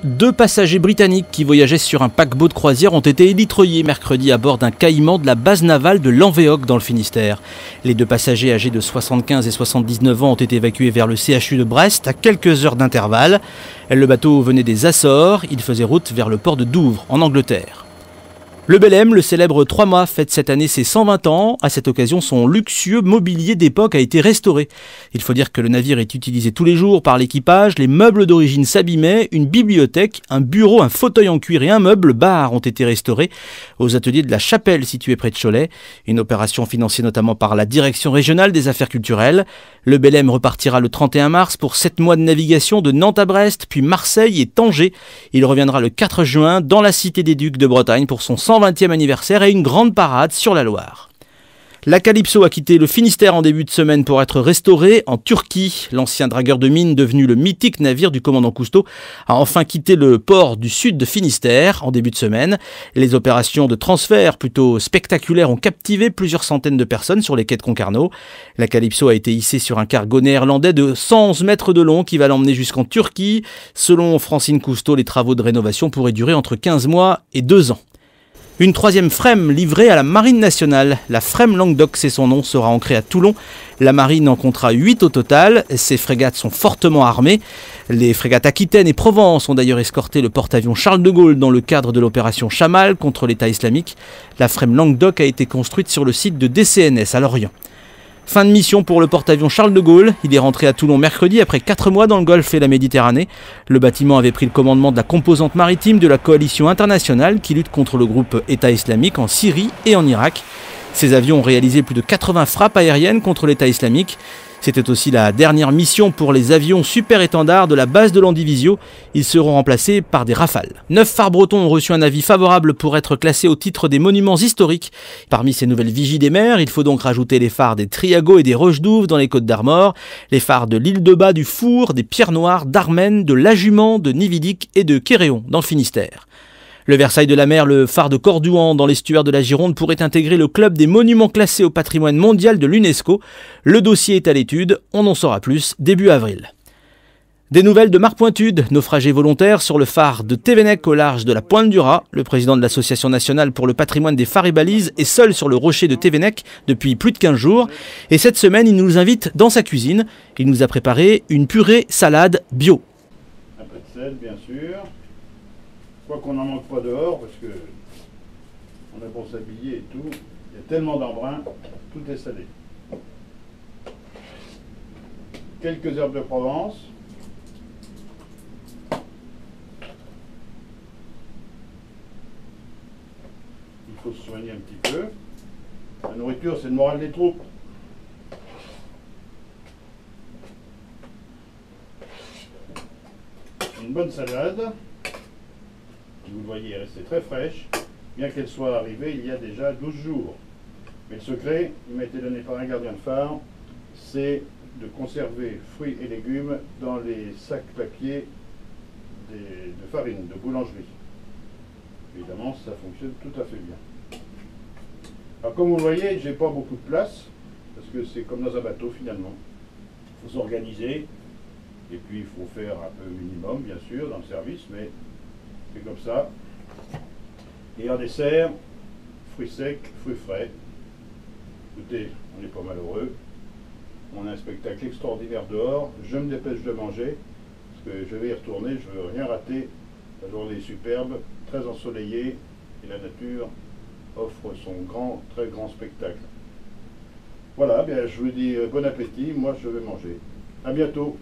Deux passagers britanniques qui voyageaient sur un paquebot de croisière ont été élitreillés mercredi à bord d'un caïman de la base navale de Lanvéoc dans le Finistère. Les deux passagers âgés de 75 et 79 ans ont été évacués vers le CHU de Brest à quelques heures d'intervalle. Le bateau venait des Açores, il faisait route vers le port de Douvres en Angleterre. Le Belém, le célèbre 3 mâts, fête cette année ses 120 ans. À cette occasion, son luxueux mobilier d'époque a été restauré. Il faut dire que le navire est utilisé tous les jours par l'équipage. Les meubles d'origine s'abîmaient. Une bibliothèque, un bureau, un fauteuil en cuir et un meuble bar ont été restaurés aux ateliers de la Chapelle située près de Cholet. Une opération financée notamment par la Direction régionale des affaires culturelles. Le Belém repartira le 31 mars pour 7 mois de navigation de Nantes à Brest, puis Marseille et Tanger. Il reviendra le 4 juin dans la Cité des Ducs de Bretagne pour son 120e anniversaire et une grande parade sur la Loire. La Calypso a quitté le Finistère en début de semaine pour être restaurée en Turquie. L'ancien dragueur de mines, devenu le mythique navire du commandant Cousteau, a enfin quitté le port du sud de Finistère en début de semaine. Les opérations de transfert plutôt spectaculaires ont captivé plusieurs centaines de personnes sur les quais de Concarneau. La Calypso a été hissée sur un cargo néerlandais de 111 mètres de long qui va l'emmener jusqu'en Turquie. Selon Francine Cousteau, les travaux de rénovation pourraient durer entre 15 mois et 2 ans. Une troisième frème livrée à la Marine nationale. La frème Languedoc, c'est son nom, sera ancrée à Toulon. La Marine en comptera 8 au total. Ces frégates sont fortement armées. Les frégates Aquitaine et Provence ont d'ailleurs escorté le porte-avions Charles de Gaulle dans le cadre de l'opération Chamal contre l'État islamique. La frème Languedoc a été construite sur le site de DCNS à Lorient. Fin de mission pour le porte-avions Charles de Gaulle. Il est rentré à Toulon mercredi après 4 mois dans le Golfe et la Méditerranée. Le bâtiment avait pris le commandement de la composante maritime de la coalition internationale qui lutte contre le groupe État islamique en Syrie et en Irak. Ces avions ont réalisé plus de 80 frappes aériennes contre l'État islamique. C'était aussi la dernière mission pour les avions super-étendards de la base de Landivisio. Ils seront remplacés par des Rafales. 9 phares bretons ont reçu un avis favorable pour être classés au titre des monuments historiques. Parmi ces nouvelles vigies des mers, il faut donc rajouter les phares des Triago et des Roches d'Ouve dans les Côtes d'Armor, les phares de l'île de Bas, du Four, des Pierres Noires, d'Armennes, de La Jument, de Nividic et de Quéréon dans le Finistère. Le Versailles de la Mer, le phare de Cordouan dans l'estuaire de la Gironde pourrait intégrer le club des monuments classés au patrimoine mondial de l'UNESCO. Le dossier est à l'étude, on en saura plus début avril. Des nouvelles de Marc Pointude, naufragé volontaire sur le phare de Thévenec au large de la Pointe du Raz. Le président de l'Association nationale pour le patrimoine des phares et balises est seul sur le rocher de Thévenec depuis plus de 15 jours. Et cette semaine, il nous invite dans sa cuisine. Il nous a préparé une purée salade bio. Un peu de sel, bien sûr. Quoi qu'on n'en manque pas dehors, parce que on a pour s'habiller et tout. Il y a tellement d'embrun, tout est salé. Quelques herbes de Provence. Il faut se soigner un petit peu. La nourriture, c'est le moral des troupes. Une bonne salade. Vous le voyez, elle est restée très fraîche, bien qu'elle soit arrivée il y a déjà 12 jours. Mais le secret, il m'a été donné par un gardien de phare, c'est de conserver fruits et légumes dans les sacs papier de farine, de boulangerie. Évidemment, ça fonctionne tout à fait bien. Alors comme vous le voyez, j'ai pas beaucoup de place, parce que c'est comme dans un bateau finalement. Il faut s'organiser, et puis il faut faire un peu minimum, bien sûr, dans le service, mais c'est comme ça. Et en dessert, fruits secs, fruits frais. Écoutez, on n'est pas malheureux. On a un spectacle extraordinaire dehors. Je me dépêche de manger, parce que je vais y retourner, je ne veux rien rater. La journée est superbe, très ensoleillée, et la nature offre son très grand spectacle. Voilà, bien, je vous dis bon appétit, moi je vais manger. À bientôt.